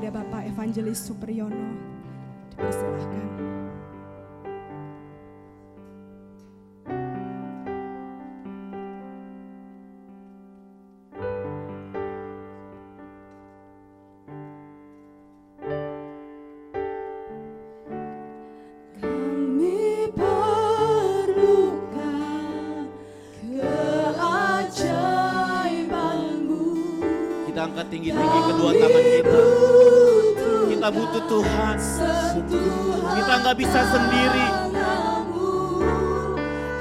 kepada Bapak Evangelis Supriyono. Dipersilahkan. Kita angkat tinggi-tinggi kedua tangan kita. Kita butuh Tuhan. Kita nggak bisa sendiri.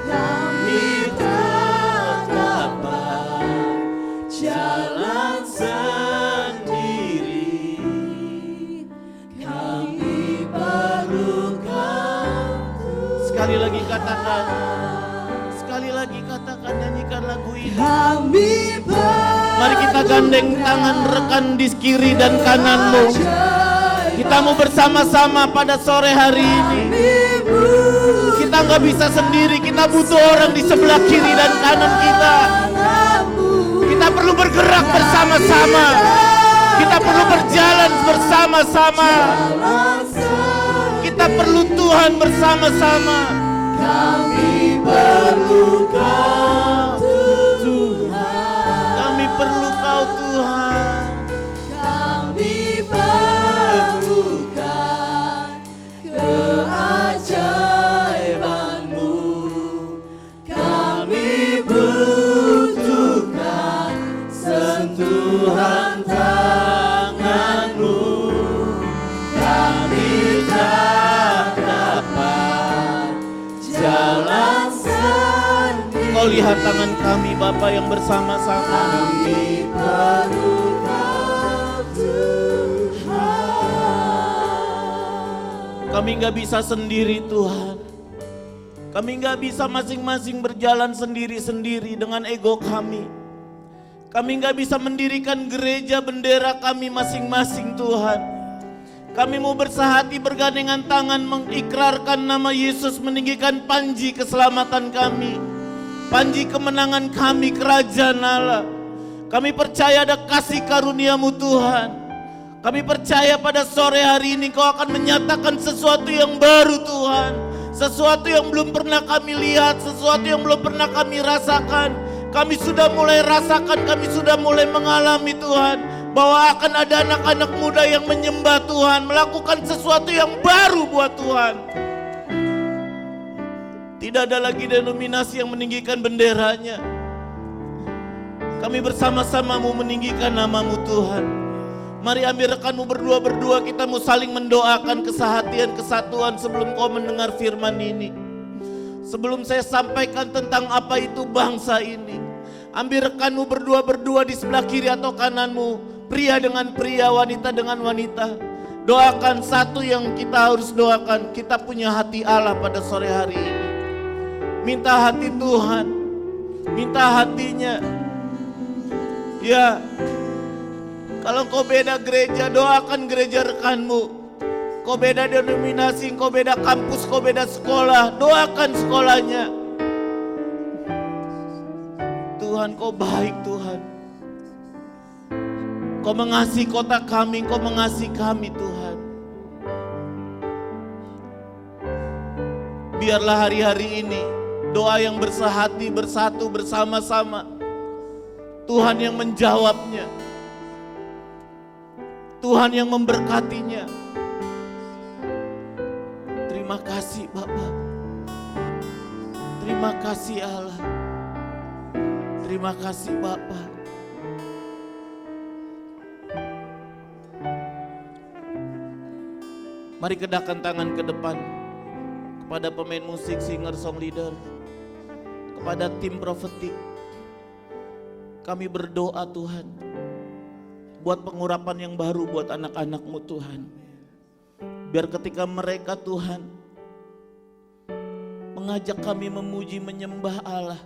Kami tak dapat jalan sendiri. Kami perlukan. Sekali lagi katakan. Sekali lagi katakan, nyanyikan lagu ini. Mari kita gandeng tangan rekan di kiri dan kananmu. Kita mau bersama-sama pada sore hari ini. Kita nggak bisa sendiri, kita butuh orang di sebelah kiri dan kanan kita. Kita perlu bergerak bersama-sama. Kita perlu berjalan bersama-sama. Kita perlu Tuhan bersama-sama. Kami perlu Kau Tuhan. Kami perlu Kau Tuhan. Kami perlukan keajaiban-Mu. Kami butuhkan sentuhan tangan-Mu. Kami tak dapat jalan sendiri. Kau lihat tangan kami Bapa yang bersama-sama. Kami perlu Kau Tuhan. Kami gak bisa sendiri Tuhan. Kami gak bisa masing-masing berjalan sendiri-sendiri dengan ego kami. Kami gak bisa mendirikan gereja bendera kami masing-masing Tuhan. Kami mau bersahati bergandengan tangan mengikrarkan nama Yesus, meninggikan panji keselamatan kami, panji kemenangan kami, kerajaan Allah. Kami percaya ada kasih karunia-Mu Tuhan. Kami percaya pada sore hari ini Kau akan menyatakan sesuatu yang baru Tuhan. Sesuatu yang belum pernah kami lihat, sesuatu yang belum pernah kami rasakan. Kami sudah mulai rasakan, kami sudah mulai mengalami Tuhan. Bahwa akan ada anak-anak muda yang menyembah Tuhan, melakukan sesuatu yang baru buat Tuhan. Tidak ada lagi denominasi yang meninggikan benderanya. Kami bersama-sama mau meninggikan nama-Mu Tuhan. Mari ambil rekanmu berdua-berdua, kita mau saling mendoakan kesehatian, kesatuan sebelum Kau mendengar firman ini. Sebelum saya sampaikan tentang apa itu bangsa ini, ambil rekanmu berdua-berdua di sebelah kiri atau kananmu. Pria dengan pria, wanita dengan wanita. Doakan satu yang kita harus doakan. Kita punya hati Allah pada sore hari ini. Minta hati Tuhan. Minta hatinya. Ya, kalau kau beda gereja, doakan gereja rekanmu. Kau beda denominasi, kau beda kampus, kau beda sekolah, doakan sekolahnya. Tuhan, Kau baik Tuhan. Kau mengasihi kota kami, Kau mengasihi kami Tuhan. Biarlah hari-hari ini doa yang bersehati, bersatu, bersama-sama. Tuhan yang menjawabnya. Tuhan yang memberkatinya. Terima kasih Bapa. Terima kasih Allah. Terima kasih Bapa. Mari kedahkan tangan ke depan kepada pemain musik, singer, song leader, kepada tim profetik. Kami berdoa Tuhan, buat pengurapan yang baru buat anak-anak-Mu Tuhan. Biar ketika mereka Tuhan mengajak kami memuji, menyembah Allah,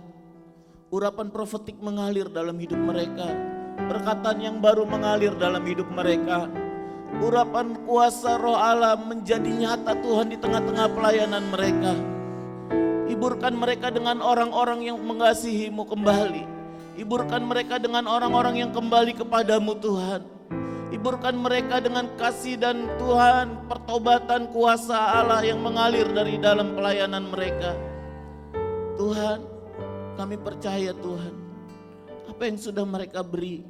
urapan profetik mengalir dalam hidup mereka, perkataan yang baru mengalir dalam hidup mereka. Urapan kuasa roh Allah menjadi nyata Tuhan di tengah-tengah pelayanan mereka. Hiburkan mereka dengan orang-orang yang mengasihi-Mu kembali. Hiburkan mereka dengan orang-orang yang kembali kepadamu Tuhan. Hiburkan mereka dengan kasih dan Tuhan pertobatan kuasa Allah yang mengalir dari dalam pelayanan mereka. Tuhan, kami percaya Tuhan, apa yang sudah mereka beri,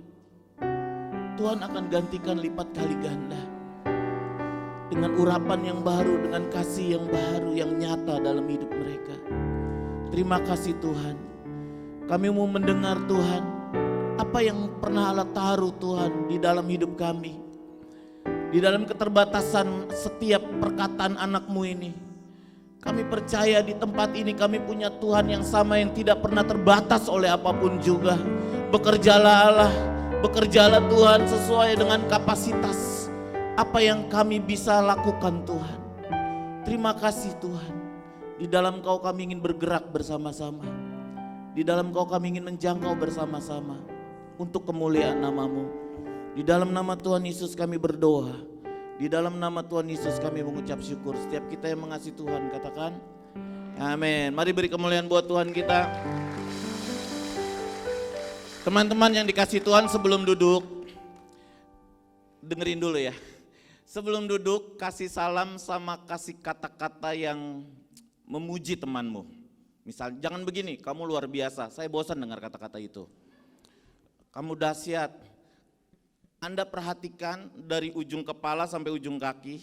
Tuhan akan gantikan lipat kali ganda. Dengan urapan yang baru, dengan kasih yang baru, yang nyata dalam hidup mereka. Terima kasih Tuhan. Kami mau mendengar Tuhan, apa yang pernah Allah taruh Tuhan di dalam hidup kami. Di dalam keterbatasan setiap perkataan anak-Mu ini. Kami percaya di tempat ini kami punya Tuhan yang sama, yang tidak pernah terbatas oleh apapun juga. Bekerjalah Allah, bekerjalah Tuhan sesuai dengan kapasitas apa yang kami bisa lakukan Tuhan. Terima kasih Tuhan. Di dalam Kau kami ingin bergerak bersama-sama. Di dalam Kau kami ingin menjangkau bersama-sama untuk kemuliaan nama-Mu. Di dalam nama Tuhan Yesus kami berdoa. Di dalam nama Tuhan Yesus kami mengucap syukur. Setiap kita yang mengasihi Tuhan katakan amin. Mari beri kemuliaan buat Tuhan kita. Teman-teman yang dikasih Tuhan, sebelum duduk, dengerin dulu ya. Sebelum duduk, kasih salam sama kasih kata-kata yang memuji temanmu. Misal, jangan begini, kamu luar biasa, saya bosan dengar kata-kata itu. Kamu dahsyat. Anda perhatikan dari ujung kepala sampai ujung kaki.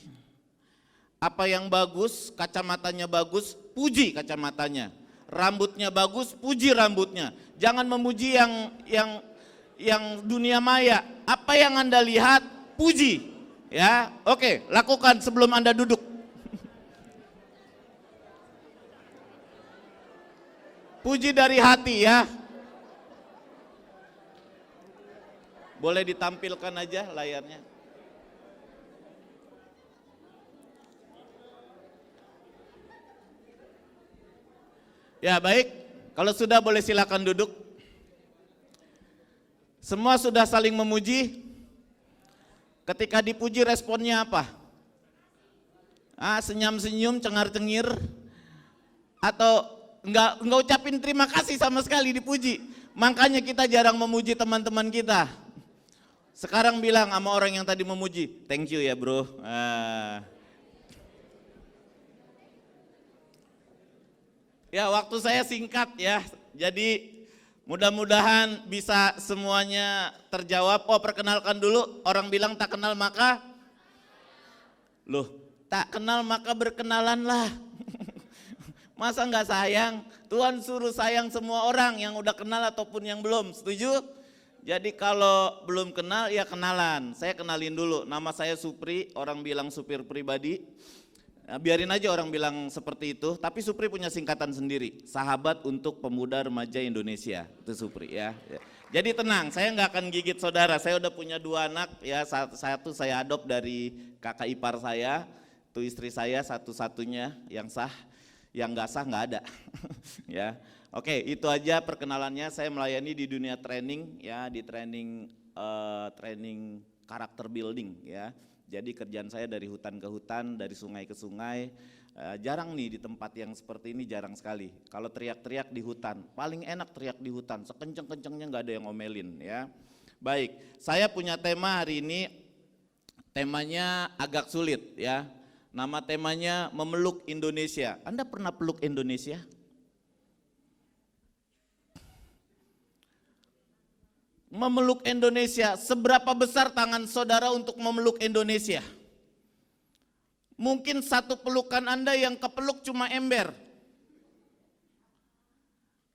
Apa yang bagus, kacamatanya bagus, puji kacamatanya. Rambutnya bagus, puji rambutnya. Jangan memuji yang dunia maya. Apa yang Anda lihat, puji. Ya, oke, lakukan sebelum Anda duduk. Puji dari hati ya. Boleh ditampilkan aja layarnya. Ya baik, kalau sudah boleh silakan duduk. Semua sudah saling memuji. Ketika dipuji responnya apa? Senyum-senyum, cengar-cengir, atau enggak ucapin terima kasih sama sekali dipuji. Makanya kita jarang memuji teman-teman kita. Sekarang bilang sama orang yang tadi memuji, thank you ya bro. Ya waktu saya singkat ya, jadi mudah-mudahan bisa semuanya terjawab. Perkenalkan dulu, orang bilang tak kenal maka, tak kenal maka berkenalanlah. Masa nggak sayang? Tuhan suruh sayang semua orang yang udah kenal ataupun yang belum, setuju? Jadi kalau belum kenal ya kenalan. Saya kenalin dulu, nama saya Supri, orang bilang supir pribadi. Nah, biarin aja orang bilang seperti itu, tapi Supri punya singkatan sendiri, Sahabat untuk Pemuda Remaja Indonesia, itu Supri ya. Jadi tenang, saya nggak akan gigit saudara, saya udah punya 2 anak ya, satu saya adop dari kakak ipar saya, itu istri saya satu-satunya yang sah, yang nggak sah nggak ada ya. Oke, itu aja perkenalannya. Saya melayani di dunia training ya, di training karakter building ya. Jadi kerjaan saya dari hutan ke hutan, dari sungai ke sungai. Jarang nih di tempat yang seperti ini, jarang sekali. Kalau teriak-teriak di hutan, paling enak teriak di hutan, sekenceng-kencengnya nggak ada yang ngomelin ya. Baik, saya punya tema hari ini, temanya agak sulit ya. Nama temanya memeluk Indonesia. Anda pernah peluk Indonesia? Memeluk Indonesia, seberapa besar tangan saudara untuk memeluk Indonesia? Mungkin satu pelukan Anda yang kepeluk cuma ember.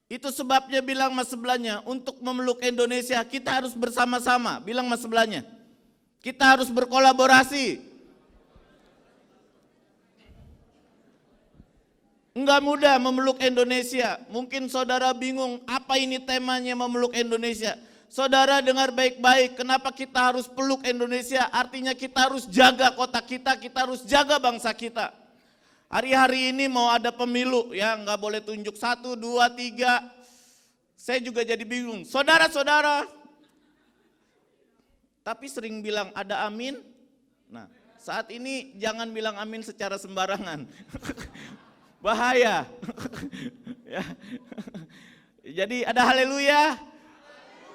Itu sebabnya bilang mas sebelahnya, untuk memeluk Indonesia kita harus bersama-sama. Bilang mas sebelahnya, kita harus berkolaborasi. Enggak mudah memeluk Indonesia. Mungkin saudara bingung, apa ini temanya memeluk Indonesia? Saudara dengar baik-baik, kenapa kita harus peluk Indonesia? Artinya kita harus jaga kota kita harus jaga bangsa kita. Hari-hari ini mau ada pemilu ya, nggak boleh tunjuk 1, 2, 3. Saya juga jadi bingung, saudara-saudara. Tapi sering bilang ada amin. Nah, saat ini jangan bilang amin secara sembarangan. Bahaya. Ya. Jadi ada haleluya.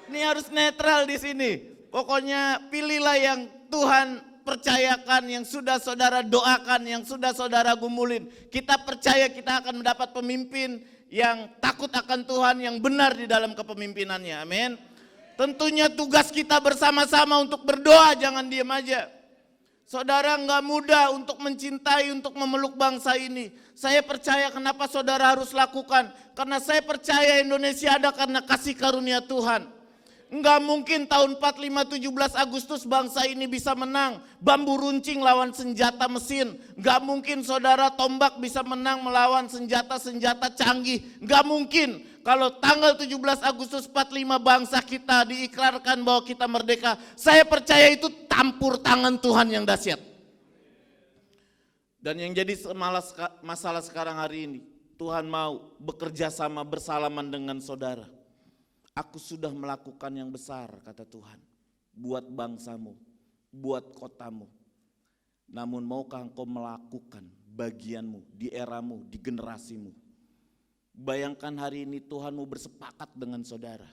Ini harus netral di sini. Pokoknya pilihlah yang Tuhan percayakan, yang sudah saudara doakan, yang sudah saudara gumulin. Kita percaya kita akan mendapat pemimpin yang takut akan Tuhan, yang benar di dalam kepemimpinannya. Amin. Tentunya tugas kita bersama-sama untuk berdoa, jangan diam aja. Saudara nggak mudah untuk mencintai, untuk memeluk bangsa ini. Saya percaya kenapa saudara harus lakukan. Karena saya percaya Indonesia ada karena kasih karunia Tuhan. Enggak mungkin tahun 45 17 Agustus bangsa ini bisa menang. Bambu runcing lawan senjata mesin. Enggak mungkin saudara tombak bisa menang melawan senjata-senjata canggih. Enggak mungkin. Kalau tanggal 17 Agustus 45 bangsa kita diikrarkan bahwa kita merdeka. Saya percaya itu tampur tangan Tuhan yang dahsyat. Dan yang jadi masalah sekarang hari ini. Tuhan mau bekerja sama bersalaman dengan saudara. Aku sudah melakukan yang besar, kata Tuhan, buat bangsamu, buat kotamu. Namun maukah engkau melakukan bagianmu di eramu, di generasimu? Bayangkan hari ini Tuhan mau bersepakat dengan saudara.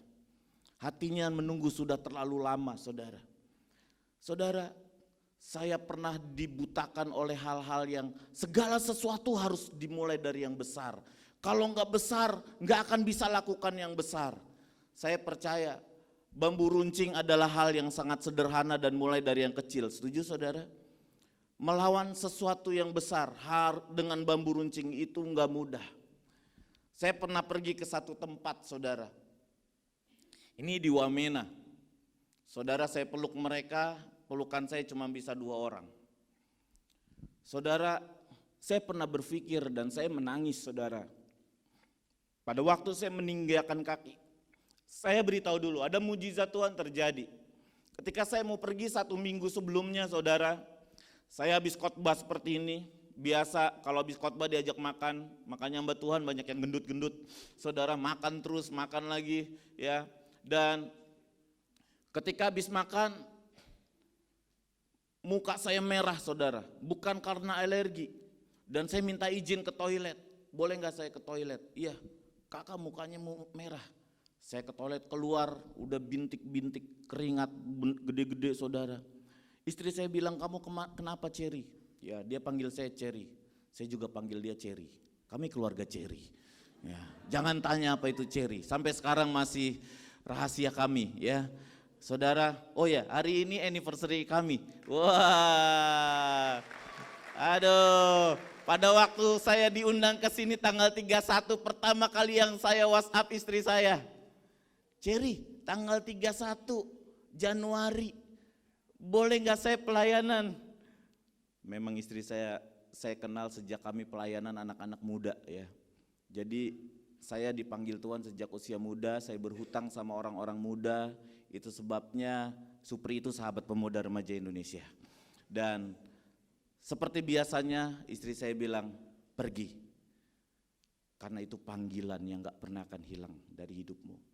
Hatinya menunggu sudah terlalu lama, saudara. Saudara, saya pernah dibutakan oleh hal-hal yang segala sesuatu harus dimulai dari yang besar. Kalau enggak besar, enggak akan bisa lakukan yang besar. Saya percaya bambu runcing adalah hal yang sangat sederhana dan mulai dari yang kecil. Setuju saudara? Melawan sesuatu yang besar dengan bambu runcing itu enggak mudah. Saya pernah pergi ke satu tempat saudara. Ini di Wamena. Saudara, saya peluk mereka, pelukan saya cuma bisa 2 orang. Saudara, saya pernah berpikir dan saya menangis saudara. Pada waktu saya meninggalkan kaki. Saya beritahu dulu, ada mujizat Tuhan terjadi. Ketika saya mau pergi 1 minggu sebelumnya saudara, saya habis khotbah seperti ini. Biasa kalau habis khotbah diajak makan, makanya hamba Tuhan banyak yang gendut-gendut. Saudara makan terus, makan lagi ya. Dan ketika habis makan, muka saya merah saudara, bukan karena alergi. Dan saya minta izin ke toilet, boleh gak saya ke toilet? Iya, kakak mukanya merah. Saya ke toilet keluar, udah bintik-bintik keringat gede-gede saudara. Istri saya bilang, kamu kenapa Cherry? Ya dia panggil saya Cherry, saya juga panggil dia Cherry. Kami keluarga Cherry. Ya, jangan tanya apa itu Cherry, sampai sekarang masih rahasia kami ya. Saudara, oh ya hari ini anniversary kami. Wah, aduh. Pada waktu saya diundang ke sini tanggal 31, pertama kali yang saya WhatsApp istri saya. Cherry, tanggal 31 Januari, boleh gak saya pelayanan? Memang istri saya kenal sejak kami pelayanan anak-anak muda ya. Jadi saya dipanggil Tuhan sejak usia muda, saya berhutang sama orang-orang muda. Itu sebabnya Supri itu sahabat pemuda remaja Indonesia. Dan seperti biasanya istri saya bilang, pergi. Karena itu panggilan yang gak pernah akan hilang dari hidupmu.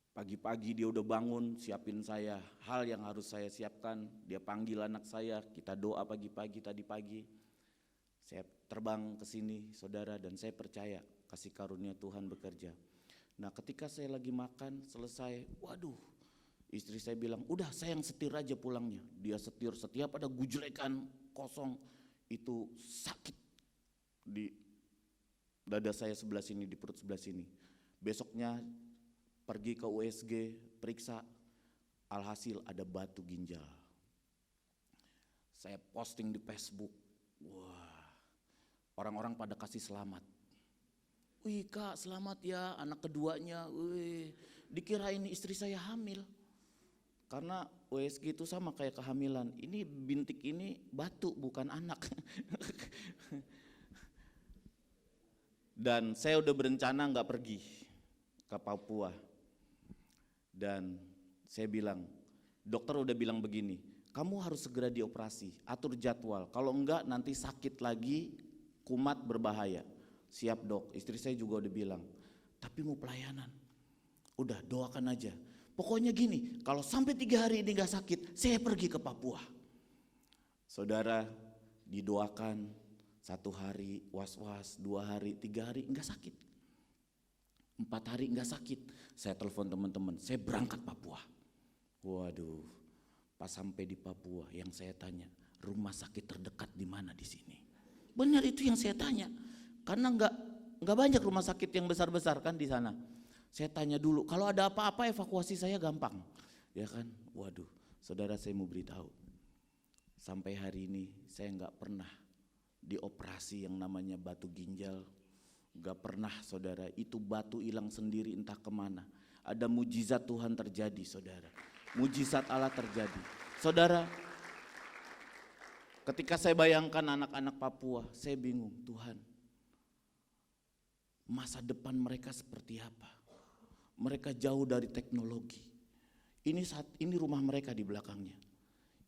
Pagi-pagi dia udah bangun, siapin saya hal yang harus saya siapkan. Dia panggil anak saya, kita doa pagi-pagi tadi pagi. Saya terbang ke sini saudara, dan saya percaya kasih karunia Tuhan bekerja. Nah ketika saya lagi makan selesai, waduh, istri saya bilang, udah saya yang setir aja pulangnya. Dia setir, setiap ada gujlekan kosong itu sakit di dada saya sebelah sini, di perut sebelah sini. Besoknya pergi ke USG, periksa, alhasil ada batu ginjal. Saya posting di Facebook, wah, orang-orang pada kasih selamat. Wih kak, selamat ya, anak keduanya, wih, dikirain istri saya hamil. Karena USG itu sama kayak kehamilan, ini bintik ini batu bukan anak. Dan saya udah berencana gak pergi ke Papua. Dan saya bilang, dokter udah bilang begini, kamu harus segera dioperasi, atur jadwal. Kalau enggak nanti sakit lagi, kumat berbahaya. Siap dok, istri saya juga udah bilang, tapi mau pelayanan. Udah doakan aja. Pokoknya gini, kalau sampai 3 hari ini gak sakit, saya pergi ke Papua. Saudara, didoakan 1 hari, was-was, 2 hari, 3 hari, enggak sakit. 4 hari enggak sakit, saya telepon teman-teman, saya berangkat Papua. Waduh, Pas sampai di Papua, yang saya tanya, rumah sakit terdekat di mana di sini? Benar itu yang saya tanya, karena nggak banyak rumah sakit yang besar-besar kan di sana. Saya tanya dulu, kalau ada apa-apa evakuasi saya gampang, ya kan? Waduh, saudara saya mau beritahu, sampai hari ini saya nggak pernah dioperasi yang namanya batu ginjal, nggak pernah saudara, itu batu hilang sendiri entah kemana. Ada mujizat Tuhan terjadi saudara, mujizat Allah terjadi. Saudara, ketika saya bayangkan anak-anak Papua, saya bingung, Tuhan, masa depan mereka seperti apa? Mereka jauh dari teknologi. Ini rumah mereka di belakangnya.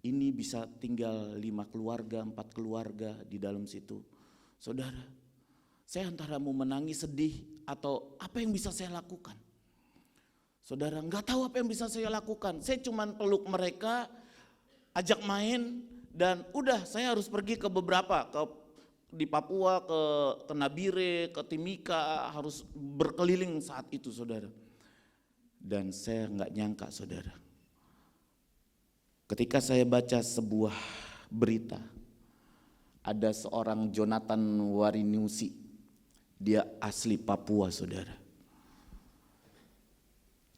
Ini bisa tinggal 5 keluarga, 4 keluarga di dalam situ. Saudara, saya antara mau menangis, sedih, atau apa yang bisa saya lakukan. Saudara, nggak tahu apa yang bisa saya lakukan. Saya cuma peluk mereka, ajak main, dan udah saya harus pergi ke beberapa, di Papua, ke Nabire, ke Timika, harus berkeliling saat itu saudara. Dan saya nggak nyangka saudara, ketika saya baca sebuah berita, ada seorang Jonathan Warinusi, dia asli Papua saudara.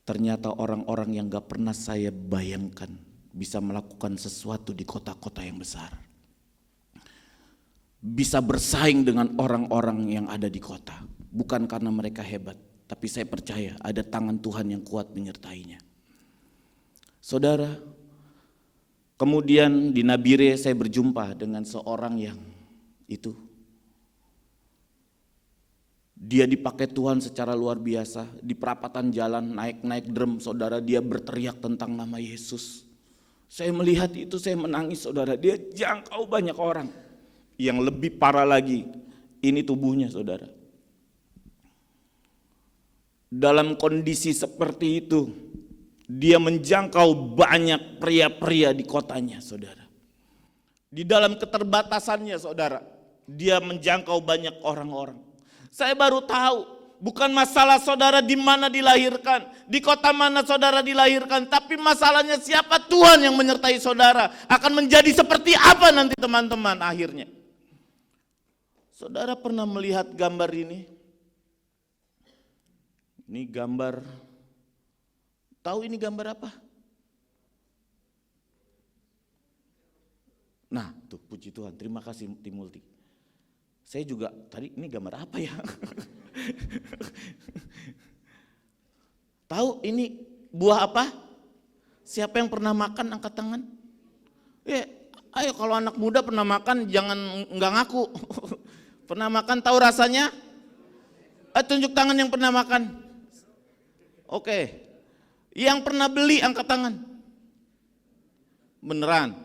Ternyata orang-orang yang gak pernah saya bayangkan bisa melakukan sesuatu di kota-kota yang besar. Bisa bersaing dengan orang-orang yang ada di kota. Bukan karena mereka hebat, tapi saya percaya ada tangan Tuhan yang kuat menyertainya. Saudara, kemudian di Nabire saya berjumpa dengan seorang yang itu, dia dipakai Tuhan secara luar biasa. Di perapatan jalan naik drum saudara, dia berteriak tentang nama Yesus. Saya melihat itu, saya menangis saudara. Dia jangkau banyak orang. Yang lebih parah lagi, ini tubuhnya saudara. Dalam kondisi seperti itu, dia menjangkau banyak pria-pria di kotanya saudara. Di dalam keterbatasannya saudara, dia menjangkau banyak orang-orang. Saya baru tahu, bukan masalah saudara di mana dilahirkan, di kota mana saudara dilahirkan, tapi masalahnya siapa Tuhan yang menyertai saudara, akan menjadi seperti apa nanti teman-teman akhirnya. Saudara pernah melihat gambar ini? Ini gambar, tahu ini gambar apa? Nah tuh, puji Tuhan, terima kasih Timulti. Saya juga tadi, ini gambar apa ya? Tahu ini buah apa? Siapa yang pernah makan angkat tangan? Ayo kalau anak muda pernah makan jangan nggak ngaku. Pernah makan, tahu rasanya? Tunjuk tangan yang pernah makan. Oke. Yang pernah beli angkat tangan. Beneran.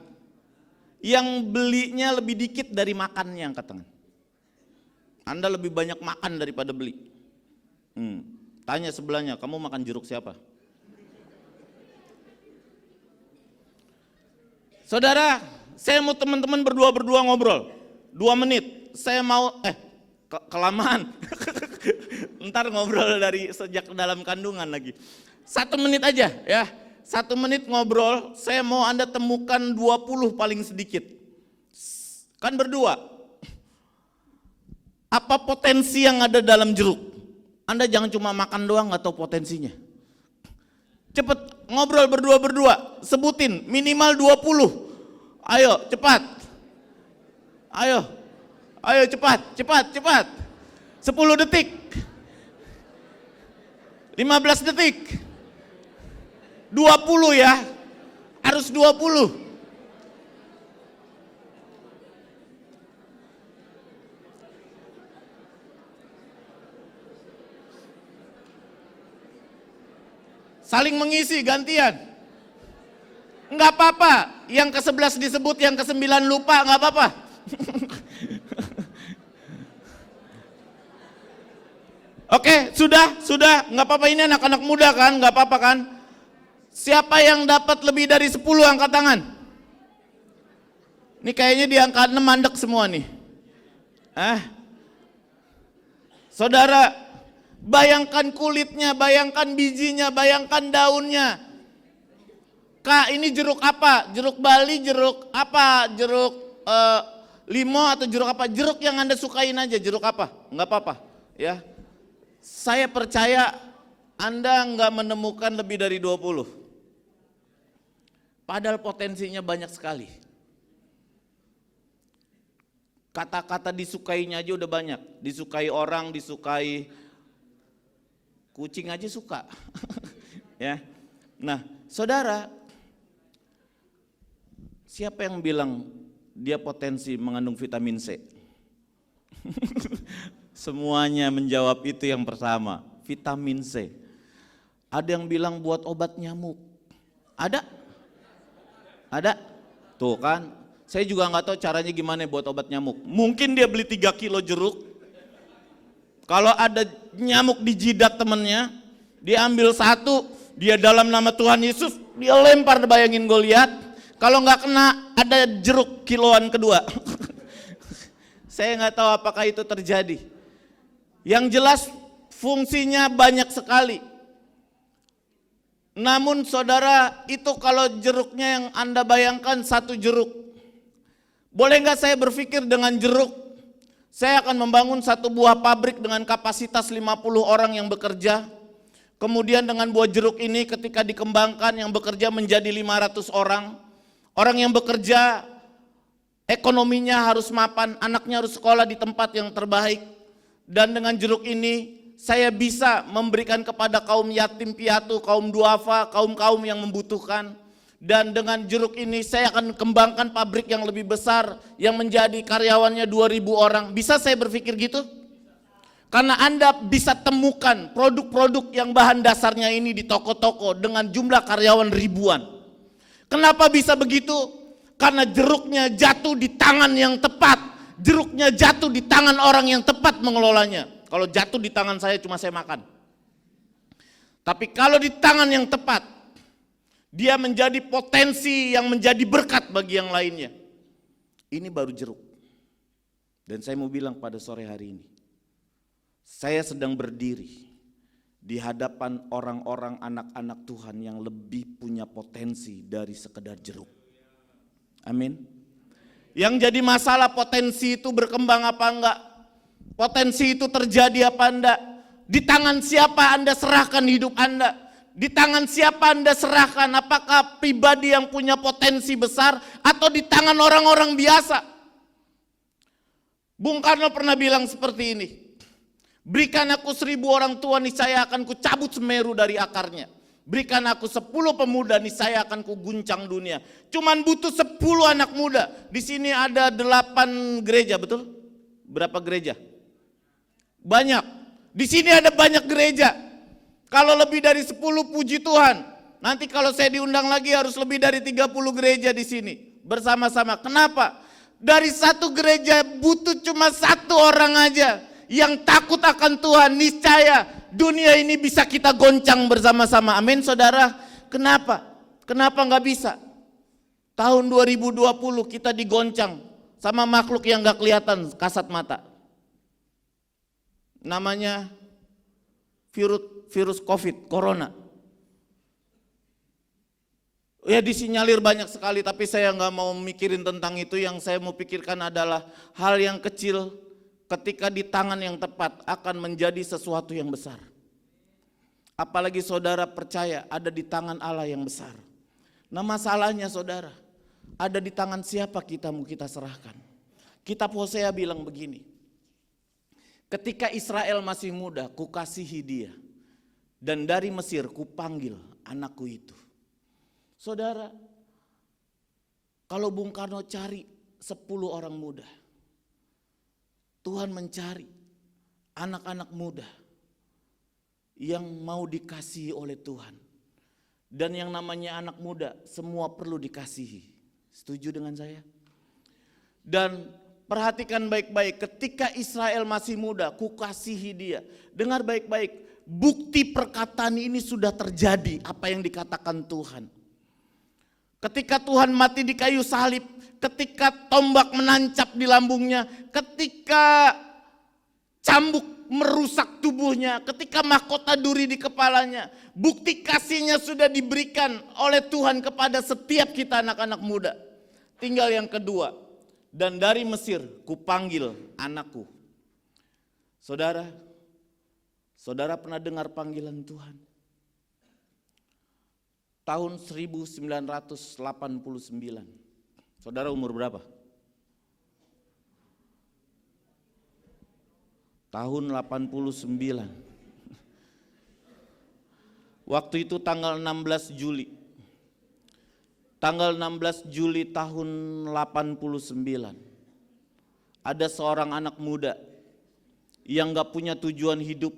Yang belinya lebih dikit dari makannya angkat tangan. Anda lebih banyak makan daripada beli. Tanya sebelahnya, kamu makan jeruk siapa? Saudara, saya mau teman-teman berdua ngobrol. 2 menit. Saya mau, kelamaan. Ntar ngobrol dari sejak dalam kandungan lagi. 1 menit aja ya. 1 menit ngobrol, saya mau Anda temukan 20 paling sedikit. Kan berdua. Apa potensi yang ada dalam jeruk? Anda jangan cuma makan doang nggak tahu potensinya. Cepet ngobrol berdua, sebutin minimal 20. Ayo cepat. Ayo cepat. 10 detik. 15 detik. 20 ya. Harus 20. Saling mengisi, gantian. Enggak apa-apa, yang ke-11 disebut, yang ke-9 lupa, enggak apa-apa. Oke, sudah, enggak apa-apa, ini anak-anak muda kan, enggak apa-apa kan. Siapa yang dapat lebih dari 10 angkat tangan? Ini kayaknya di angka 6 mandek semua nih. Saudara, bayangkan kulitnya, bayangkan bijinya, bayangkan daunnya. Kak, ini jeruk apa? Jeruk Bali, jeruk apa? Jeruk limo atau jeruk apa? Jeruk yang Anda sukain aja, jeruk apa? Enggak apa-apa, ya. Saya percaya Anda enggak menemukan lebih dari 20. Padahal potensinya banyak sekali. Kata-kata disukainya aja udah banyak. Disukai orang, disukai kucing aja suka. Ya. Nah, saudara, siapa yang bilang dia potensi mengandung vitamin C? Semuanya menjawab itu yang pertama, vitamin C. Ada yang bilang buat obat nyamuk. Ada? Ada? Tuh kan, saya juga nggak tahu caranya gimana buat obat nyamuk. Mungkin dia beli 3 kilo jeruk. Kalau ada nyamuk di jidat temennya, dia ambil 1, dia dalam nama Tuhan Yesus, dia lempar, bayangin Goliat. Kalau nggak kena, ada jeruk kiloan kedua. Saya nggak tahu apakah itu terjadi. Yang jelas fungsinya banyak sekali. Namun saudara, itu kalau jeruknya yang Anda bayangkan 1 jeruk. Boleh nggak saya berpikir dengan jeruk? Saya akan membangun 1 buah pabrik dengan kapasitas 50 orang yang bekerja. Kemudian dengan buah jeruk ini ketika dikembangkan yang bekerja menjadi 500 orang. Orang yang bekerja ekonominya harus mapan, anaknya harus sekolah di tempat yang terbaik. Dan dengan jeruk ini saya bisa memberikan kepada kaum yatim piatu, kaum duafa, kaum-kaum yang membutuhkan. Dan dengan jeruk ini saya akan kembangkan pabrik yang lebih besar yang menjadi karyawannya 2.000 orang. Bisa saya berpikir gitu? Karena Anda bisa temukan produk-produk yang bahan dasarnya ini di toko-toko dengan jumlah karyawan ribuan. Kenapa bisa begitu? Karena jeruknya jatuh di tangan yang tepat. Jeruknya jatuh di tangan orang yang tepat mengelolanya. Kalau jatuh di tangan saya cuma saya makan. Tapi kalau di tangan yang tepat, dia menjadi potensi yang menjadi berkat bagi yang lainnya. Ini baru jeruk. Dan saya mau bilang pada sore hari ini, saya sedang berdiri di hadapan orang-orang anak-anak Tuhan yang lebih punya potensi dari sekedar jeruk. Amin. Yang jadi masalah potensi itu berkembang apa enggak? Potensi itu terjadi apa enggak? Di tangan siapa Anda serahkan hidup Anda? Di tangan siapa Anda serahkan? Apakah pribadi yang punya potensi besar atau di tangan orang-orang biasa? Bung Karno pernah bilang seperti ini. Berikan aku 1.000 orang tua, niscaya akan kucabut Semeru dari akarnya. Berikan aku 10 pemuda, niscaya akan kuguncang dunia. Cuman butuh 10 anak muda. Di sini ada 8 gereja, betul? Berapa gereja? Banyak. Di sini ada banyak gereja. Kalau lebih dari 10, puji Tuhan. Nanti kalau saya diundang lagi harus lebih dari 30 gereja di sini. Bersama-sama. Kenapa? Dari 1 gereja butuh cuma 1 orang aja yang takut akan Tuhan, niscaya dunia ini bisa kita goncang bersama-sama. Amin saudara. Kenapa? Kenapa nggak bisa? Tahun 2020 kita digoncang sama makhluk yang nggak kelihatan kasat mata. Namanya virus COVID, corona. Ya disinyalir banyak sekali, tapi saya nggak mau mikirin tentang itu. Yang saya mau pikirkan adalah hal yang kecil ketika di tangan yang tepat akan menjadi sesuatu yang besar. Apalagi saudara percaya ada di tangan Allah yang besar. Nah masalahnya saudara, ada di tangan siapa kita mau kita serahkan. Kitab Hosea bilang begini, ketika Israel masih muda, kukasihi dia, dan dari Mesir kupanggil anakku itu. Saudara, kalau Bung Karno cari 10 orang muda, Tuhan mencari anak-anak muda yang mau dikasihi oleh Tuhan. Dan yang namanya anak muda semua perlu dikasihi. Setuju dengan saya? Dan perhatikan baik-baik, ketika Israel masih muda, kukasihi dia. Dengar baik-baik, bukti perkataan ini sudah terjadi apa yang dikatakan Tuhan. Ketika Tuhan mati di kayu salib, ketika tombak menancap di lambungnya, ketika cambuk merusak tubuhnya, ketika mahkota duri di kepalanya, bukti kasihnya sudah diberikan oleh Tuhan kepada setiap kita anak-anak muda. Tinggal yang kedua, dan dari Mesir kupanggil anakku. Saudara, saudara pernah dengar panggilan Tuhan? Tahun 1989, saudara umur berapa? Tahun 89. Waktu itu tanggal 16 Juli. Tanggal 16 Juli tahun 89. Ada seorang anak muda yang gak punya tujuan hidup.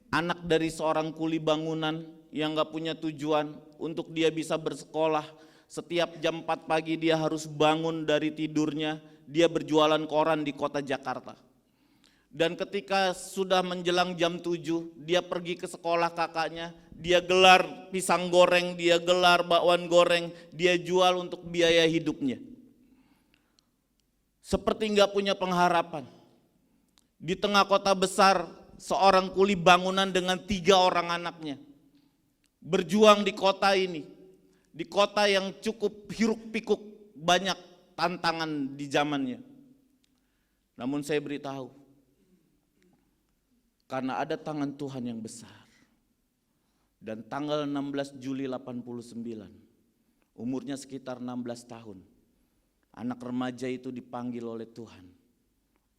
Anak dari seorang kuli bangunan yang gak punya tujuan untuk dia bisa bersekolah. Setiap jam 4 pagi dia harus bangun dari tidurnya. Dia berjualan koran di kota Jakarta. Dan ketika sudah menjelang jam 7, dia pergi ke sekolah kakaknya, dia gelar pisang goreng, dia gelar bakwan goreng, dia jual untuk biaya hidupnya. Seperti nggak punya pengharapan. Di tengah kota besar, seorang kuli bangunan dengan 3 orang anaknya. Berjuang di kota ini, di kota yang cukup hiruk pikuk, banyak tantangan di zamannya. Namun saya beritahu, karena ada tangan Tuhan yang besar. Dan tanggal 16 Juli 89, umurnya sekitar 16 tahun, anak remaja itu dipanggil oleh Tuhan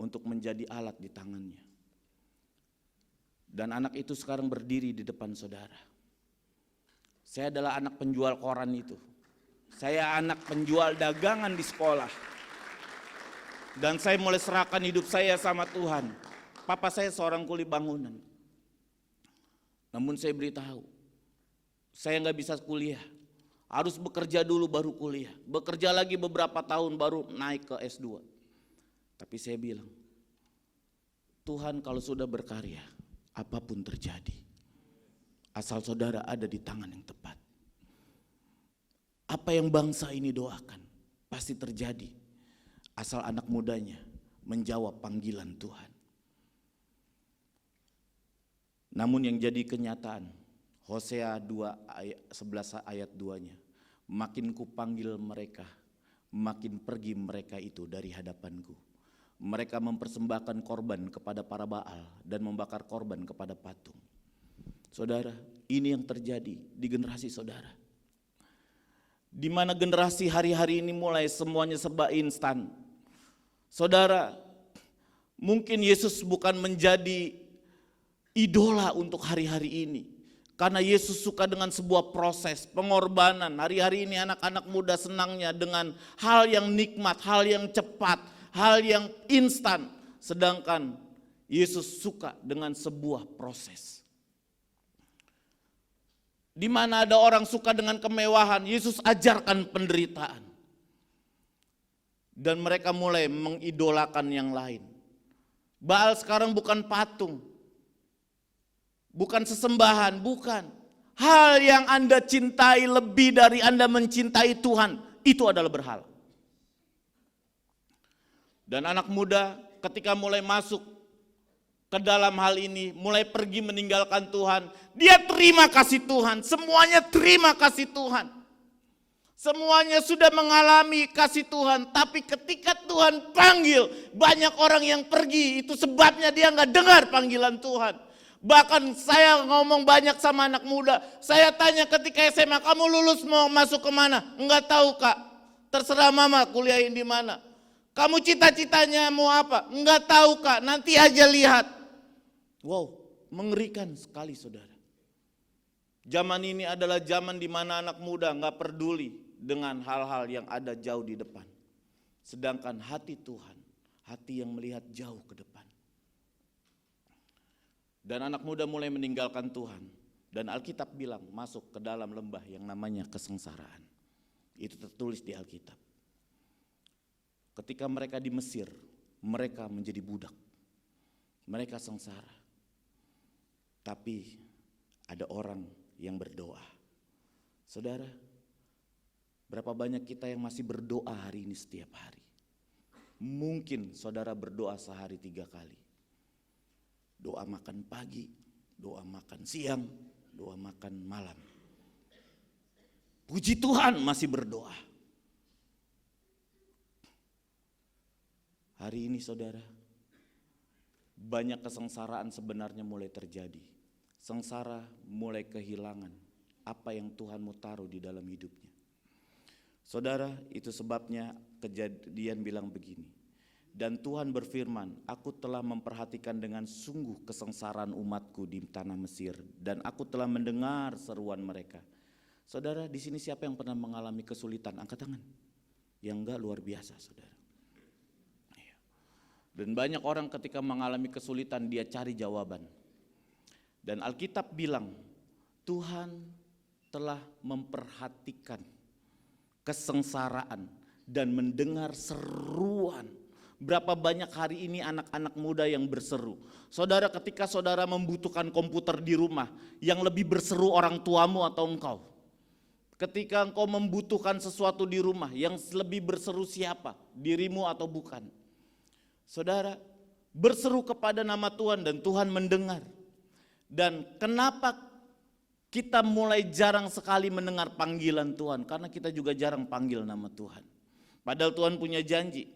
untuk menjadi alat di tangannya. Dan anak itu sekarang berdiri di depan saudara. Saya adalah anak penjual koran itu. Saya anak penjual dagangan di sekolah. Dan saya mulai serahkan hidup saya sama Tuhan. Papa saya seorang kuli bangunan. Namun saya beritahu, saya nggak bisa kuliah. Harus bekerja dulu baru kuliah. Bekerja lagi beberapa tahun baru naik ke S2. Tapi saya bilang, Tuhan kalau sudah berkarya, apapun terjadi. Asal saudara ada di tangan yang tepat. Apa yang bangsa ini doakan, pasti terjadi. Asal anak mudanya menjawab panggilan Tuhan. Namun yang jadi kenyataan, Hosea 11 ayat 2-nya, makin kupanggil mereka, makin pergi mereka itu dari hadapanku. Mereka mempersembahkan korban kepada para Baal dan membakar korban kepada patung. Saudara, ini yang terjadi di generasi saudara. Di mana generasi hari-hari ini mulai semuanya serba instan. Saudara, mungkin Yesus bukan menjadi idola untuk hari-hari ini. Karena Yesus suka dengan sebuah proses pengorbanan. Hari-hari ini anak-anak muda senangnya dengan hal yang nikmat, hal yang cepat, hal yang instan. Sedangkan Yesus suka dengan sebuah proses. Di mana ada orang suka dengan kemewahan, Yesus ajarkan penderitaan. Dan mereka mulai mengidolakan yang lain. Baal sekarang bukan patung. Bukan sesembahan, bukan. Hal yang Anda cintai lebih dari Anda mencintai Tuhan, itu adalah berhala. Dan anak muda ketika mulai masuk ke dalam hal ini, mulai pergi meninggalkan Tuhan, dia terima kasih Tuhan, semuanya terima kasih Tuhan. Semuanya sudah mengalami kasih Tuhan, tapi ketika Tuhan panggil, banyak orang yang pergi, itu sebabnya dia nggak dengar panggilan Tuhan. Bahkan saya ngomong banyak sama anak muda. Saya tanya ketika SMA, kamu lulus mau masuk kemana? Enggak tahu kak, terserah mama kuliahin di mana. Kamu cita-citanya mau apa? Enggak tahu kak, nanti aja lihat. Wow, mengerikan sekali saudara. Zaman ini adalah zaman di mana anak muda enggak peduli dengan hal-hal yang ada jauh di depan. Sedangkan hati Tuhan, hati yang melihat jauh ke depan. Dan anak muda mulai meninggalkan Tuhan. Dan Alkitab bilang masuk ke dalam lembah yang namanya kesengsaraan. Itu tertulis di Alkitab. Ketika mereka di Mesir, mereka menjadi budak. Mereka sengsara. Tapi ada orang yang berdoa. Saudara, berapa banyak kita yang masih berdoa hari ini setiap hari? Mungkin saudara berdoa sehari 3 kali. doa makan pagi, doa makan siang, doa makan malam. Puji Tuhan masih berdoa. Hari ini saudara, banyak kesengsaraan sebenarnya mulai terjadi. Sengsara mulai kehilangan apa yang Tuhan mau taruh di dalam hidupnya. Saudara, itu sebabnya Kejadian bilang begini. Dan Tuhan berfirman, aku telah memperhatikan dengan sungguh kesengsaraan umatku di tanah Mesir, dan aku telah mendengar seruan mereka. Saudara, di sini siapa yang pernah mengalami kesulitan? Angkat tangan. Yang enggak, luar biasa saudara. Dan banyak orang ketika mengalami kesulitan dia cari jawaban. Dan Alkitab bilang Tuhan telah memperhatikan kesengsaraan dan mendengar seruan. Berapa banyak hari ini anak-anak muda yang berseru. Saudara, ketika saudara membutuhkan komputer di rumah, yang lebih berseru orang tuamu atau engkau? Ketika engkau membutuhkan sesuatu di rumah, yang lebih berseru siapa? Dirimu atau bukan? Saudara, berseru kepada nama Tuhan dan Tuhan mendengar. Dan kenapa kita mulai jarang sekali mendengar panggilan Tuhan? Karena kita juga jarang panggil nama Tuhan. Padahal Tuhan punya janji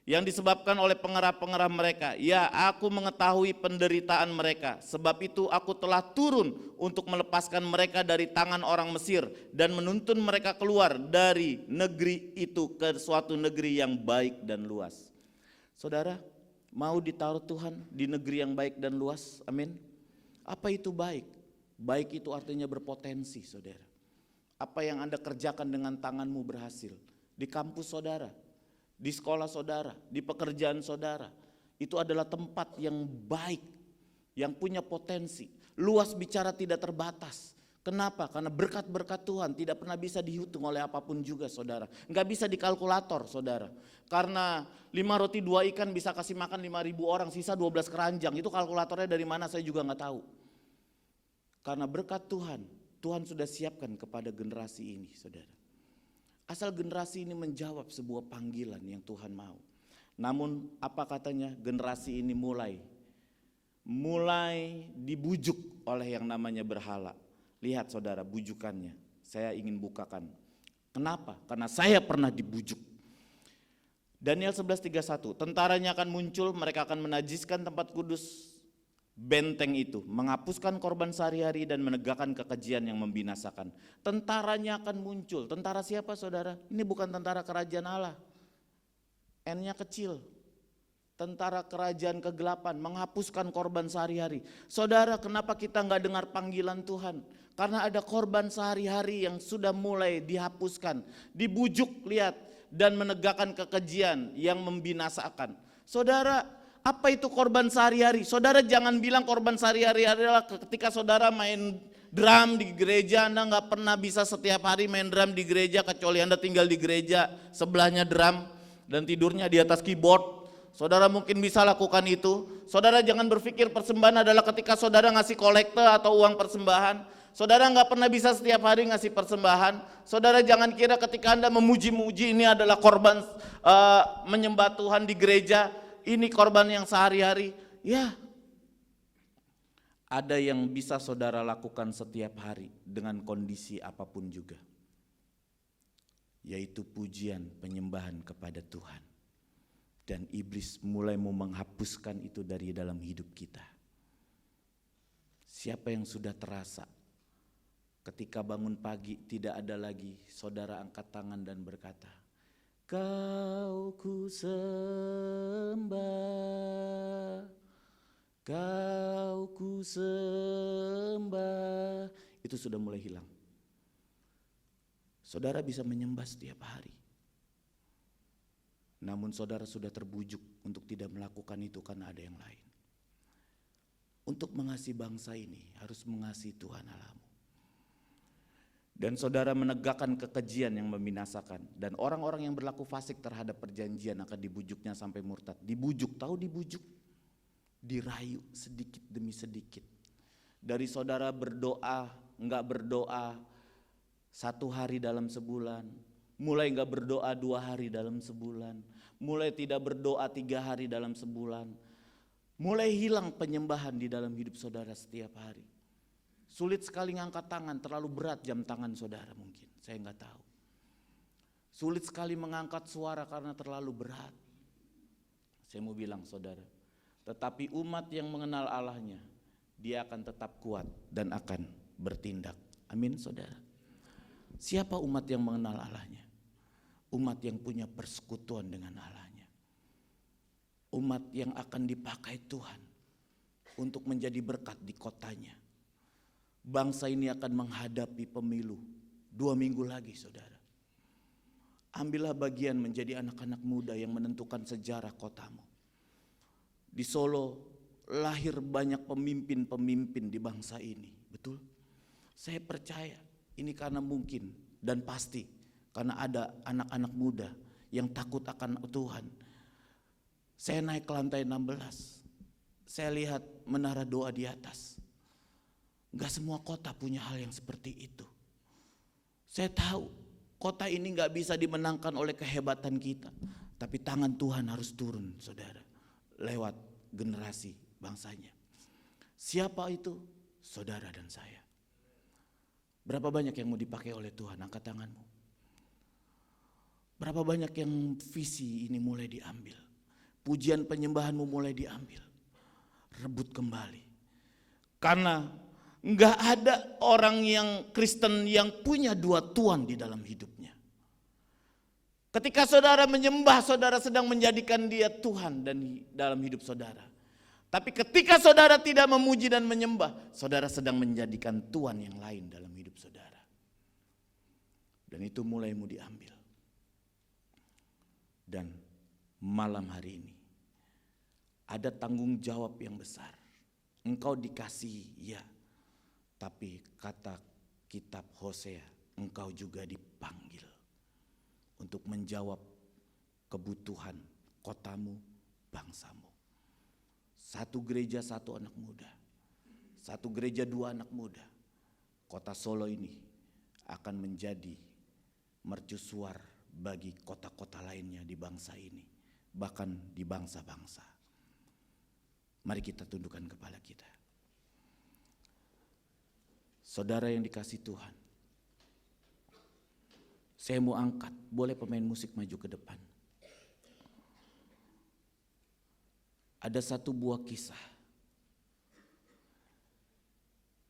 yang disebabkan oleh pengerah-pengerah mereka. Ya, aku mengetahui penderitaan mereka. Sebab itu aku telah turun untuk melepaskan mereka dari tangan orang Mesir dan menuntun mereka keluar dari negeri itu ke suatu negeri yang baik dan luas. Saudara, mau ditaruh Tuhan di negeri yang baik dan luas? Amin. Apa itu baik? Baik itu artinya berpotensi, saudara. Apa yang Anda kerjakan dengan tanganmu berhasil. Di kampus saudara, di sekolah saudara, di pekerjaan saudara. Itu adalah tempat yang baik, yang punya potensi. Luas bicara tidak terbatas. Kenapa? Karena berkat-berkat Tuhan tidak pernah bisa dihitung oleh apapun juga saudara. Enggak bisa dikalkulator saudara. Karena 5 roti 2 ikan bisa kasih makan 5.000 orang, sisa 12 keranjang. Itu kalkulatornya dari mana saya juga enggak tahu. Karena berkat Tuhan, Tuhan sudah siapkan kepada generasi ini saudara. Asal generasi ini menjawab sebuah panggilan yang Tuhan mau. Namun apa katanya? Generasi ini mulai dibujuk oleh yang namanya berhala. Lihat saudara bujukannya, saya ingin bukakan. Kenapa? Karena saya pernah dibujuk. Daniel 11:31, tentaranya akan muncul, mereka akan menajiskan tempat kudus benteng itu, menghapuskan korban sehari-hari dan menegakkan kekejian yang membinasakan. Tentaranya akan muncul. Tentara siapa saudara? Ini bukan tentara kerajaan Allah. N-nya kecil. Tentara kerajaan kegelapan, menghapuskan korban sehari-hari. Saudara, kenapa kita enggak dengar panggilan Tuhan? Karena ada korban sehari-hari yang sudah mulai dihapuskan, dibujuk, lihat, dan menegakkan kekejian yang membinasakan. Saudara, apa itu korban sehari-hari? Saudara jangan bilang korban sehari-hari adalah ketika saudara main drum di gereja. Anda enggak pernah bisa setiap hari main drum di gereja, kecuali Anda tinggal di gereja sebelahnya drum dan tidurnya di atas keyboard. Saudara mungkin bisa lakukan itu. Saudara jangan berpikir persembahan adalah ketika saudara ngasih kolekte atau uang persembahan. Saudara nggak pernah bisa setiap hari ngasih persembahan. Saudara jangan kira ketika Anda memuji-muji ini adalah korban menyembah Tuhan di gereja. Ini korban yang sehari-hari. Ya, ada yang bisa saudara lakukan setiap hari dengan kondisi apapun juga. Yaitu pujian penyembahan kepada Tuhan. Dan iblis mulai mau menghapuskan itu dari dalam hidup kita. Siapa yang sudah terasa ketika bangun pagi tidak ada lagi saudara angkat tangan dan berkata, Kau ku sembah, Kau ku sembah. Itu sudah mulai hilang. Saudara bisa menyembah setiap hari. Namun saudara sudah terbujuk untuk tidak melakukan itu karena ada yang lain. Untuk mengasihi bangsa ini harus mengasihi Tuhan Allahmu. Dan saudara menegakkan kekejian yang membinasakan. Dan orang-orang yang berlaku fasik terhadap perjanjian akan dibujuknya sampai murtad. Dibujuk, tahu dibujuk? Dirayu sedikit demi sedikit. Dari saudara berdoa, enggak berdoa 1 hari dalam sebulan. Mulai enggak berdoa 2 hari dalam sebulan. Mulai tidak berdoa 3 hari dalam sebulan. Mulai hilang penyembahan di dalam hidup saudara setiap hari. Sulit sekali ngangkat tangan, terlalu berat jam tangan saudara mungkin, saya nggak tahu. Sulit sekali mengangkat suara karena terlalu berat. Saya mau bilang saudara, tetapi umat yang mengenal Allahnya, dia akan tetap kuat dan akan bertindak. Amin saudara. Siapa umat yang mengenal Allahnya? Umat yang punya persekutuan dengan Allahnya. Umat yang akan dipakai Tuhan untuk menjadi berkat di kotanya. Bangsa ini akan menghadapi pemilu 2 minggu lagi saudara. Ambillah bagian menjadi anak-anak muda yang menentukan sejarah kotamu. Di Solo lahir banyak pemimpin-pemimpin di bangsa ini, betul? Saya percaya ini karena mungkin dan pasti karena ada anak-anak muda yang takut akan Tuhan. Saya naik ke lantai 16, saya lihat menara doa di atas. Gak semua kota punya hal yang seperti itu. Saya tahu kota ini gak bisa dimenangkan oleh kehebatan kita, tapi tangan Tuhan harus turun saudara, lewat generasi bangsanya. Siapa itu? Saudara dan saya. Berapa banyak yang mau dipakai oleh Tuhan? Angkat tanganmu. Berapa banyak yang visi ini mulai diambil, pujian penyembahanmu mulai diambil, rebut kembali. Karena gak ada orang yang Kristen yang punya 2 tuan di dalam hidupnya. Ketika saudara menyembah, saudara sedang menjadikan dia Tuhan dan dalam hidup saudara. Tapi ketika saudara tidak memuji dan menyembah, saudara sedang menjadikan tuan yang lain dalam hidup saudara. Dan itu mulai mau diambil. Dan malam hari ini ada tanggung jawab yang besar. Engkau dikasihi, ya. Tapi kata kitab Hosea, engkau juga dipanggil untuk menjawab kebutuhan kotamu, bangsamu. 1 gereja 1 anak muda, 1 gereja 2 anak muda. Kota Solo ini akan menjadi mercusuar bagi kota-kota lainnya di bangsa ini, bahkan di bangsa-bangsa. Mari kita tundukkan kepala kita. Saudara yang dikasih Tuhan, saya mau angkat, boleh pemain musik maju ke depan. Ada 1 buah kisah.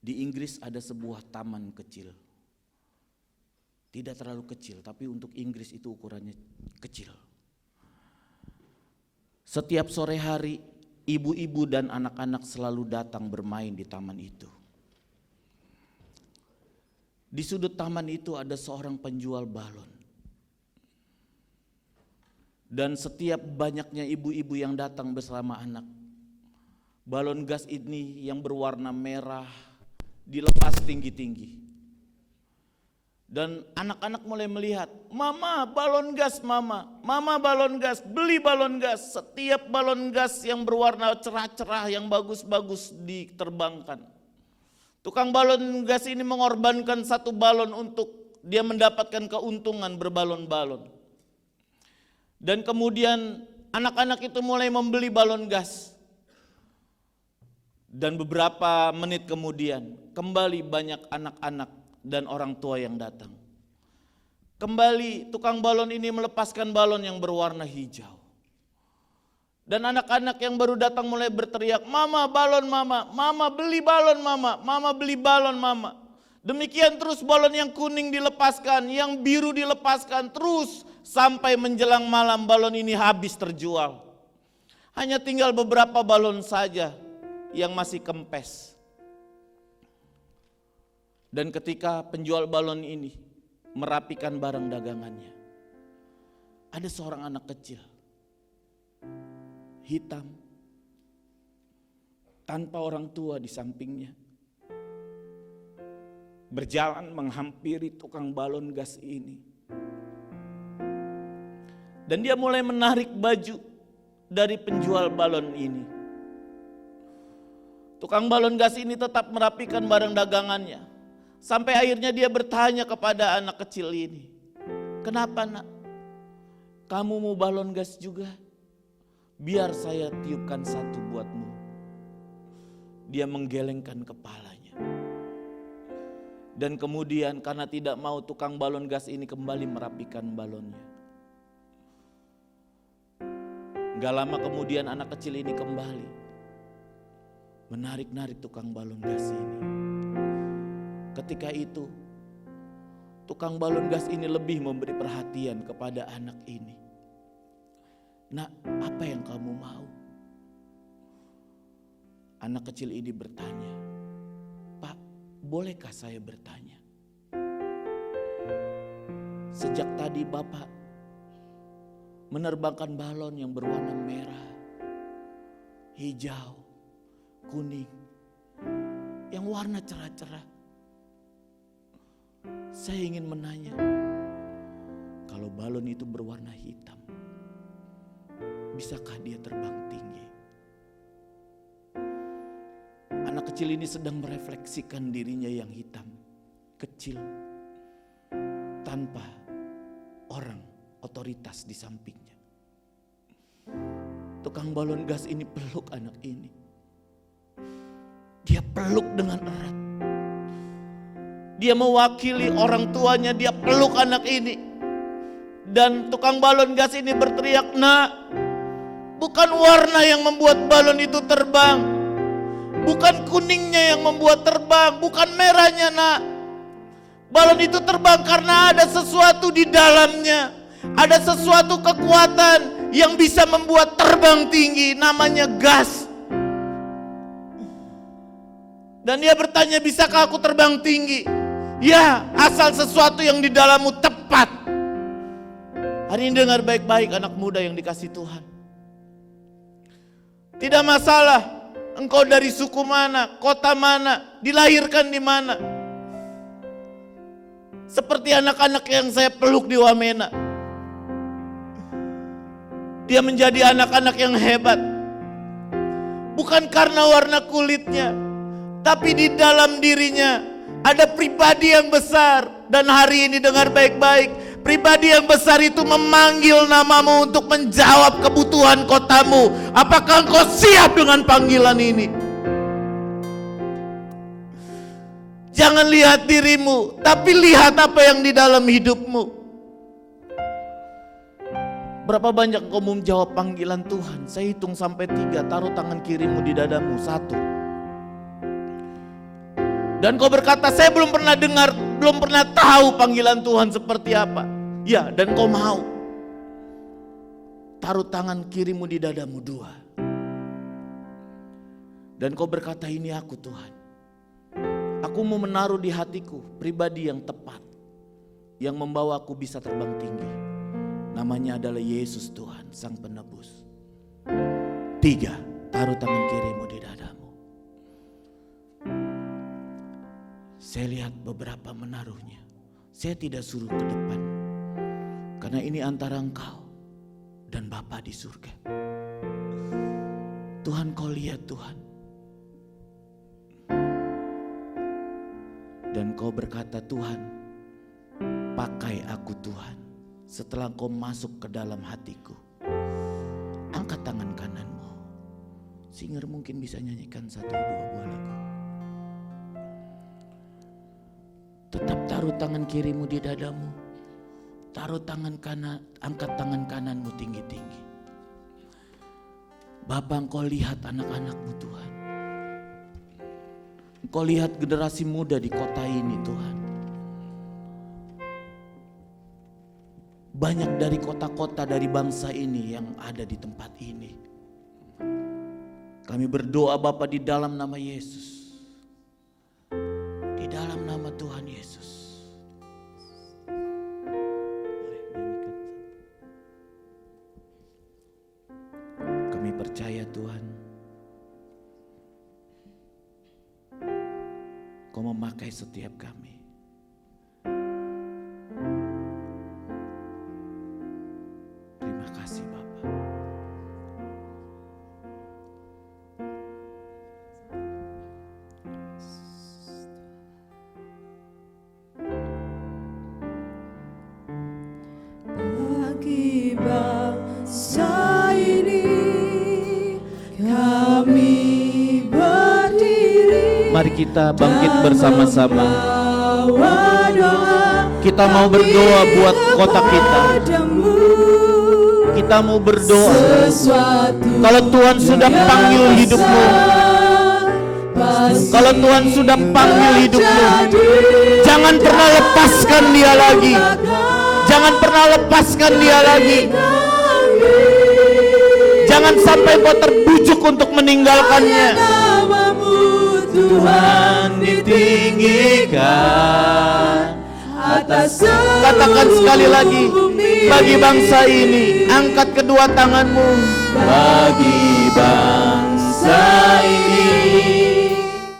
Di Inggris ada sebuah taman kecil. Tidak terlalu kecil, tapi untuk Inggris itu ukurannya kecil. Setiap sore hari, ibu-ibu dan anak-anak selalu datang bermain di taman itu. Di sudut taman itu ada seorang penjual balon. Dan setiap banyaknya ibu-ibu yang datang bersama anak, balon gas ini yang berwarna merah dilepas tinggi-tinggi. Dan anak-anak mulai melihat, mama balon gas, mama balon gas, beli balon gas. Setiap balon gas yang berwarna cerah-cerah yang bagus-bagus diterbangkan. Tukang balon gas ini mengorbankan 1 balon untuk dia mendapatkan keuntungan berbalon-balon. Dan kemudian anak-anak itu mulai membeli balon gas. Dan beberapa menit kemudian kembali banyak anak-anak dan orang tua yang datang. Kembali tukang balon ini melepaskan balon yang berwarna hijau. Dan anak-anak yang baru datang mulai berteriak, mama balon mama, mama beli balon mama, mama beli balon mama. Demikian terus balon yang kuning dilepaskan, yang biru dilepaskan, terus sampai menjelang malam balon ini habis terjual. Hanya tinggal beberapa balon saja yang masih kempes. Dan ketika penjual balon ini merapikan barang dagangannya, ada seorang anak kecil, hitam, tanpa orang tua di sampingnya, berjalan menghampiri tukang balon gas ini. Dan dia mulai menarik baju dari penjual balon ini. Tukang balon gas ini tetap merapikan barang dagangannya. Sampai akhirnya dia bertanya kepada anak kecil ini, kenapa nak? Kamu mau balon gas juga? Biar saya tiupkan 1 buatmu. dia menggelengkan kepalanya. Dan kemudian karena tidak mau tukang balon gas ini kembali merapikan balonnya. Gak lama kemudian anak kecil ini kembali menarik-narik tukang balon gas ini. Ketika itu tukang balon gas ini lebih memberi perhatian kepada anak ini. Nak, apa yang kamu mau? Anak kecil ini bertanya, Pak, bolehkah saya bertanya? Sejak tadi Bapak menerbangkan balon yang berwarna merah, hijau, kuning, yang warna cerah-cerah. Saya ingin menanya, kalau balon itu berwarna hitam, bisakah dia terbang tinggi? Anak kecil ini sedang merefleksikan dirinya yang hitam, kecil, tanpa orang otoritas di sampingnya. Tukang balon gas ini peluk anak ini. Dia peluk dengan erat. Dia mewakili orang tuanya, dia peluk anak ini. Dan tukang balon gas ini berteriak, Nak, bukan warna yang membuat balon itu terbang. Bukan kuningnya yang membuat terbang, bukan merahnya, Nak. Balon itu terbang karena ada sesuatu di dalamnya. Ada sesuatu kekuatan yang bisa membuat terbang tinggi, namanya gas. Dan dia bertanya, bisakah aku terbang tinggi? Ya, asal sesuatu yang di dalammu tepat. Hari ini dengar baik-baik anak muda yang dikasih Tuhan. Tidak masalah engkau dari suku mana, kota mana, dilahirkan di mana. Seperti anak-anak yang saya peluk di Wamena. Dia menjadi anak-anak yang hebat. Bukan karena warna kulitnya, tapi di dalam dirinya ada pribadi yang besar. Dan hari ini dengar baik-baik, pribadi yang besar itu memanggil namamu untuk menjawab kebutuhan kotamu. Apakah engkau siap dengan panggilan ini? Jangan lihat dirimu, tapi lihat apa yang di dalam hidupmu. Berapa banyak engkau menjawab panggilan Tuhan? Saya hitung sampai 3, taruh tangan kirimu di dadamu. 1. Dan kau berkata, saya belum pernah dengar, belum pernah tahu panggilan Tuhan seperti apa. Ya, dan kau mau. Taruh tangan kirimu di dadamu. 2. Dan kau berkata, ini aku Tuhan. Aku mau menaruh di hatiku pribadi yang tepat, yang membawa aku bisa terbang tinggi. Namanya adalah Yesus Tuhan, Sang Penebus. 3. Taruh tangan kirimu di dadamu. Saya lihat beberapa menaruhnya. Saya tidak suruh ke depan, karena ini antara engkau dan Bapa di surga. Tuhan, kau lihat Tuhan. Dan kau berkata, Tuhan, pakai aku Tuhan. Setelah kau masuk ke dalam hatiku, angkat tangan kananmu. Singer mungkin bisa nyanyikan 1-2 buah lagu. Tetap taruh tangan kirimu di dadamu. Taruh tangan kanan, angkat tangan kananmu tinggi-tinggi. Bapa, engkau lihat anak-anakmu Tuhan. Engkau lihat generasi muda di kota ini Tuhan. Banyak dari kota-kota dari bangsa ini yang ada di tempat ini. Kami berdoa Bapa di dalam nama Yesus. Di dalam nama Tuhan Yesus. Kami percaya Tuhan, Kau memakai setiap kami. Terima kasih Bapa. Bagi bangsa ini kami berdiri Mari kita bangkit bersama-sama. Kita mau berdoa buat kota kita. Kita mau berdoa. Kalau Tuhan sudah panggil hidupmu, kalau Tuhan sudah panggil hidupmu, jangan pernah lepaskan dia lagi. Jangan pernah lepaskan dia lagi. Jangan sampai kau terbujuk untuk meninggalkannya. Tuhan ditinggikan atas. Katakan sekali lagi, bagi bangsa ini, angkat kedua tanganmu. Bagi bangsa ini